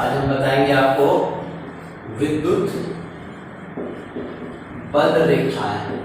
आज हम बताएंगे आपको विद्युत बल रेखाएं।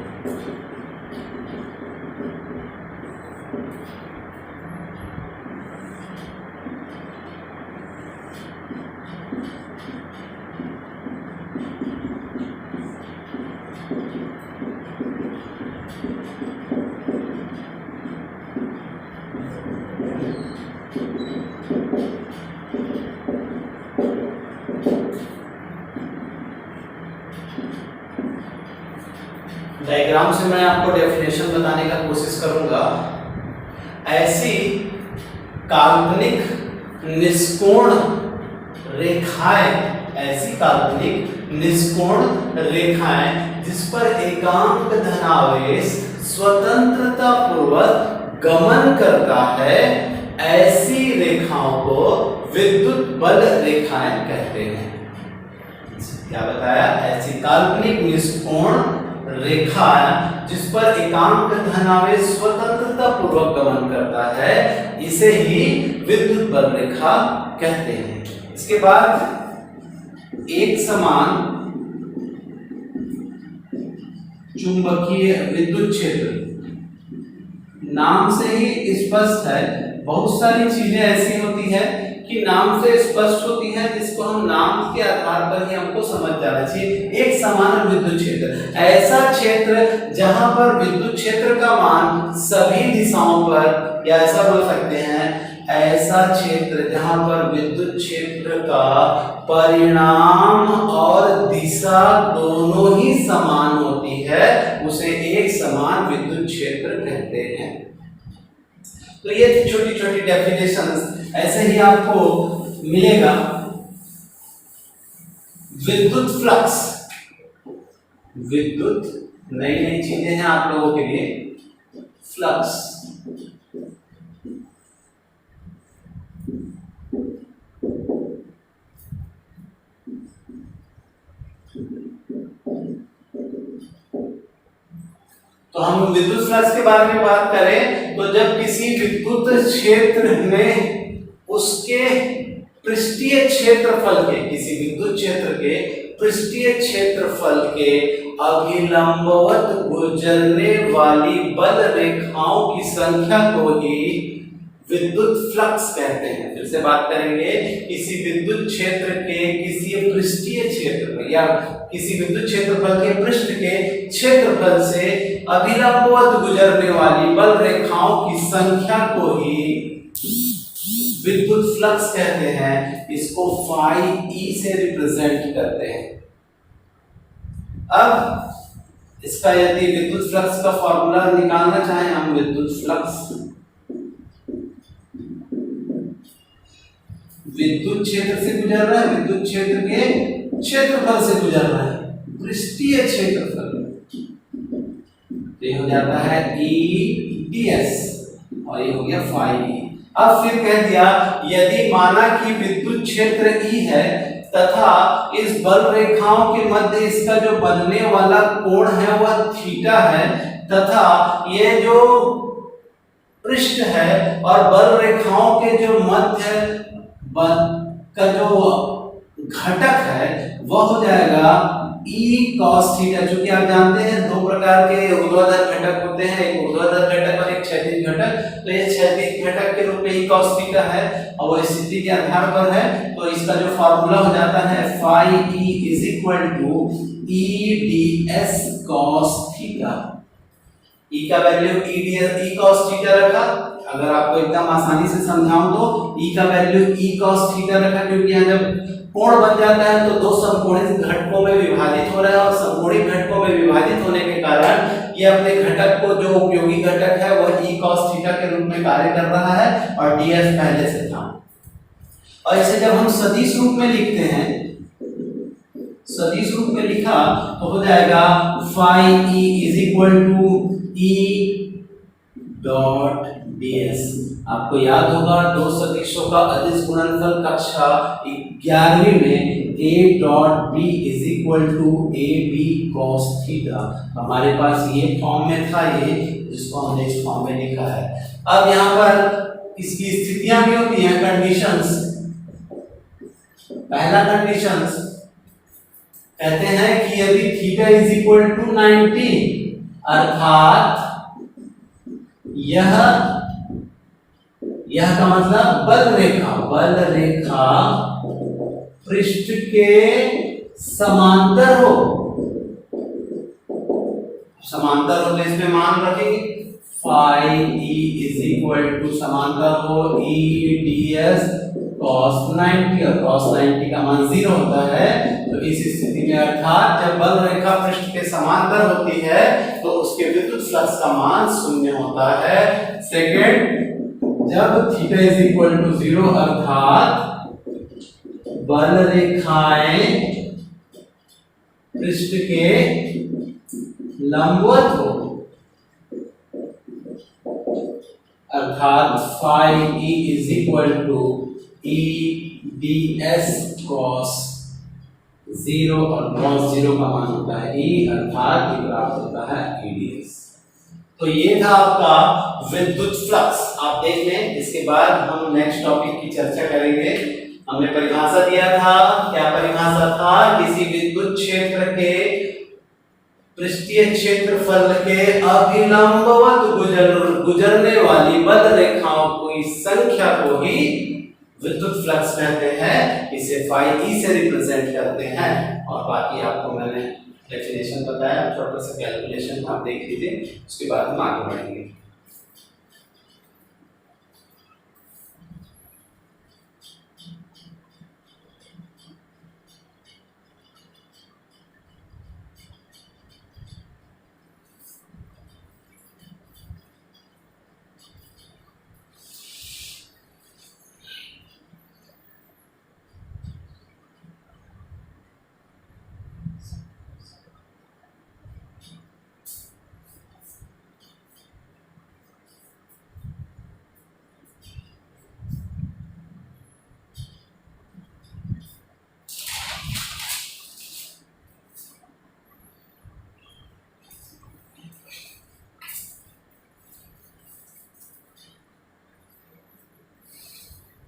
डायग्राम से मैं आपको डेफिनेशन बताने का कोशिश करूंगा। ऐसी काल्पनिक निष्कोण रेखाएं, ऐसी काल्पनिक निष्कोण रेखाएं जिस पर एकांक धनावेश स्वतंत्रता पूर्वक गमन करता है, ऐसी रेखाओं को विद्युत बल रेखाएं कहते हैं। क्या बताया? ऐसी काल्पनिक निष्कोण रेखा जिस पर एकांक धनावेश स्वतंत्रता पूर्वक गमन करता है, इसे ही विद्युत बल रेखा कहते हैं। इसके बाद एक समान चुंबकीय विद्युत क्षेत्र, नाम से ही स्पष्ट है। बहुत सारी चीजें ऐसी होती है कि नाम से स्पष्ट होती है, जिसको हम नाम के आधार पर ही हमको समझ जाना चाहिए। एक समान विद्युत क्षेत्र, ऐसा क्षेत्र जहां पर विद्युत क्षेत्र का मान सभी दिशाओं पर, या ऐसा बोल सकते हैं, ऐसा क्षेत्र जहां पर विद्युत क्षेत्र का परिणाम और दिशा दोनों ही समान होती है, उसे एक समान विद्युत क्षेत्र कहते हैं। तो ये थी छोटी छोटी डेफिनेशंस। ऐसे ही आपको मिलेगा विद्युत फ्लक्स। विद्युत नई नई चीजें हैं आप लोगों के लिए। फ्लक्स, तो हम विद्युत फ्लक्स के बारे में बात करें तो जब किसी विद्युत क्षेत्र में उसके पृष्ठीय क्षेत्रफल के, किसी विद्युत क्षेत्र के पृष्ठीय क्षेत्रफल के अभिलंबवत गुजरने वाली बल रेखाओं की संख्या को ही विद्युत फ्लक्स कहते हैं। फिर से बात करेंगे, किसी विद्युत क्षेत्र के किसी पृष्ठीय क्षेत्र में या किसी विद्युत क्षेत्रफल के पृष्ठ के क्षेत्रफल से अभिलंबवत गुजरने वाली बल रेखाओं की संख्या को ही विद्युत फ्लक्स कहते हैं। इसको फाई ई से रिप्रेजेंट करते हैं। अब इसका यदि विद्युत फ्लक्स का फॉर्मूला निकालना चाहें हम, विद्युत फ्लक्स विद्युत क्षेत्र से गुजर रहा है, विद्युत क्षेत्र के क्षेत्रफल से गुजर रहा है, पृष्ठीय क्षेत्रफल, ये हो जाता है ई डी एस और ये हो गया फाई ई। अब फिर कह दिया, यदि माना कि विद्युत क्षेत्र ई है तथा इस बल रेखाओं के मध्य इसका जो बनने वाला कोण है वह थीटा है, तथा ये जो पृष्ठ है और बल रेखाओं के जो मध्य का जो घटक है वह हो जाएगा ई कॉस थीटा। चूंकि आप जानते हैं दो प्रकार के ऊर्ध्वाधर घटक होते हैं, एक ऊर्ध्वाधर घटक और एक क्षैतिज घटक। तो ये क्षैतिज घटक के रूप में ई कॉस थीटा है और वो स्थिति के आधार पर है, तो इसका जो फार्मूला हो जाता है phi E is equal to E D S cos theta. E का वैल्यू ई कॉस थीटा रखा, अगर आपको एकदम आसानी से समझाऊं तो ई का वैल्यू ई कॉस थीटा रखा, क्योंकि यहाँ जब कोण बन जाता है तो दो समकोणित घटकों में विभाजित हो रहा है और समकोणित घटकों में विभाजित होने के कारण ये अपने घटक को, जो उपयोगी घटक है वह ई कॉस थीटा के रूप में कार्य कर रहा है और डीएस पहले से था। और इसे जब हम सदिश रूप में लिखते हैं, सदिश रूप में लिखा तो हो जाएगा phi E is equal to E dot ds। आपको याद होगा दो सदिशों का अदिश गुणनफल कक्षा 11वीं में a dot b is equal to A B cos theta. हमारे पास ये फॉर्म में था, ये जिसको हमने इस फॉर्म में लिखा है। अब यहाँ पर इसकी स्थितियां भी होती हैं, कंडीशंस। पहला कंडीशंस कहते हैं कि यदि थीटा इज इक्वल टू 90, अर्थात यह का मतलब बल रेखा पृष्ठ के समांतर हो तो इसमें मान रखेंगे phi E is equal to समांतर हो ई ds cos 90, और cos 90 का मान 0 होता है। तो इस स्थिति में अर्थात जब बल रेखा पृष्ठ के समांतर होती है तो उसके विद्युत फ्लक्स का मान 0 होता है। सेकंड, जब थीटा इज इक्वल टू 0 अर्थात बल रेखाएं पृष्ठ के लंबवत हो, अर्थात phi E is equal to E ds cos 0, और cos 0 का मान होता है e, अर्थात ये प्राप्त होता है e ds। तो ये था आपका विद्युत फ्लक्स, आप देख लें। इसके बाद हम नेक्स्ट टॉपिक की चर्चा करेंगे। हमने परिभाषा दिया था, क्या परिभाषा था? किसी विद्युत क्षेत्र के पृष्ठीय क्षेत्रफल के अभिलंबवत गुजरने वाली बल रेखाओं की संख्या को ही विद्युत फ्लक्स कहते हैं। इसे फाई ई से रिप्रेजेंट करते हैं। और बाकी आपको मैंने डेफिनेशन बताया, छोटा सा कैलकुलेशन आप देख लीजिए, उसके बाद हम आगे बढ़ेंगे।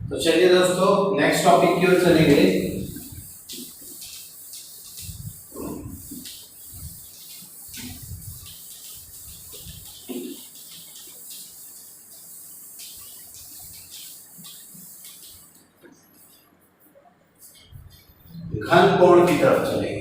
तो चलिए दोस्तों नेक्स्ट टॉपिक की ओर चलेंगे। घन कोण की तरफ चलेंगे।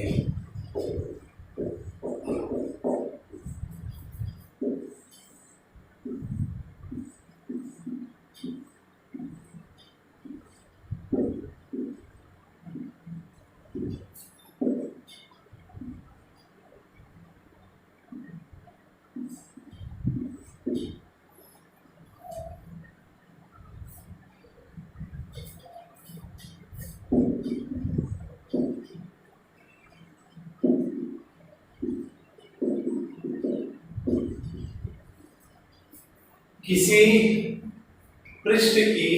किसी पृष्ठ की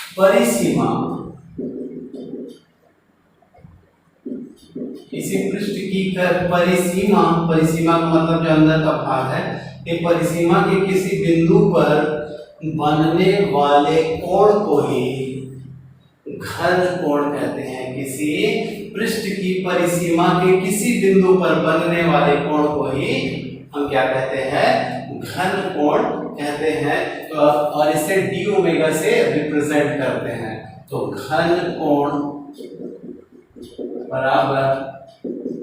परिसीमा, परिसीमा का मतलब जो अंदर का भाग है, ये परिसीमा के किसी बिंदु पर बनने वाले कोण को ही घन कोण कहते हैं। किसी पृष्ठ की परिसीमा के किसी बिंदु पर बनने वाले कोण को ही हम क्या कहते हैं? घन कोण कहते हैं। और इसे डी ओमेगा से रिप्रेजेंट करते हैं। तो घन कोण बराबर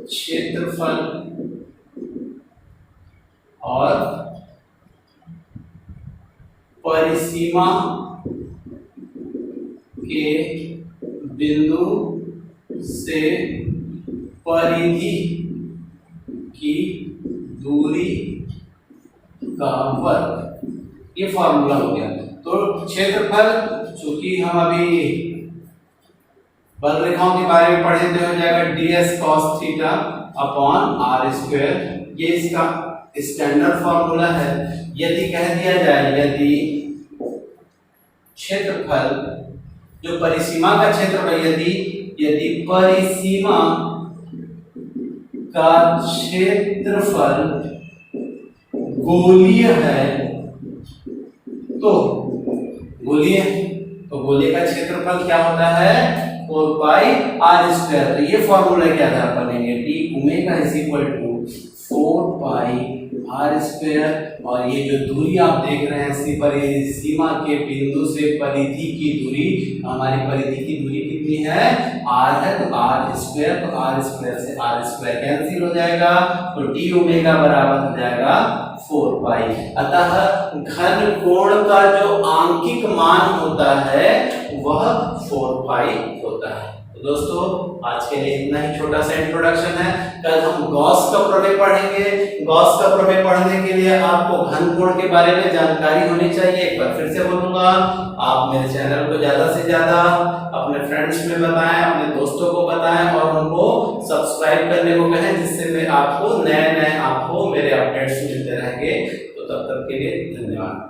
क्षेत्रफल और परिसीमा के बिंदु से परिधि की दूरी का वर्ग, ये फॉर्मूला हो गया। तो क्षेत्रफल, चूंकि हम अभी बल रेखाओं के बारे में पढ़े तो हो जाएगा ds cos theta upon r square, ये इसका स्टैंडर्ड फॉर्मूला है। यदि कह दिया जाए, यदि क्षेत्रफल जो परिसीमा का क्षेत्रफल, यदि परिसीमा का क्षेत्रफल गोलीय है तो गोलीय का क्षेत्रफल क्या होता है? 4 पाई आर स्क्वायर। तो ये फॉर्मूला के आधार पर लेंगे D omega is equal to 4 pi R square, और ये जो दूरी आप देख रहे हैं सीमा के बिंदु से परिधि की दूरी, हमारी परिधि की दूरी कितनी है, आर है, तो आर स्क्वायर, तो आर स्क्वायर से आर स्क्वायर कैंसिल हो जाएगा, तो डी ओमेगा बराबर हो जाएगा 4 पाई। अतः घन कोण का जो आंकिक मान होता है वह 4 पाई होता है। तो दोस्तों आज के लिए इतना ही छोटा सा इंट्रोडक्शन है। कल हम गॉस का प्रमेय पढ़ेंगे। गॉस का प्रमेय पढ़ने के लिए आपको घन कोण के बारे में जानकारी होनी चाहिए। एक बार फिर से बोलूंगा, आप मेरे चैनल को ज्यादा से ज्यादा अपने फ्रेंड्स में बताएं, अपने दोस्तों को बताएं और उनको सब्सक्राइब करने को कहें, जिससे मैं आपको नए आपको मेरे अपडेट्स मिलते रहेंगे। तो तब तक के लिए धन्यवाद।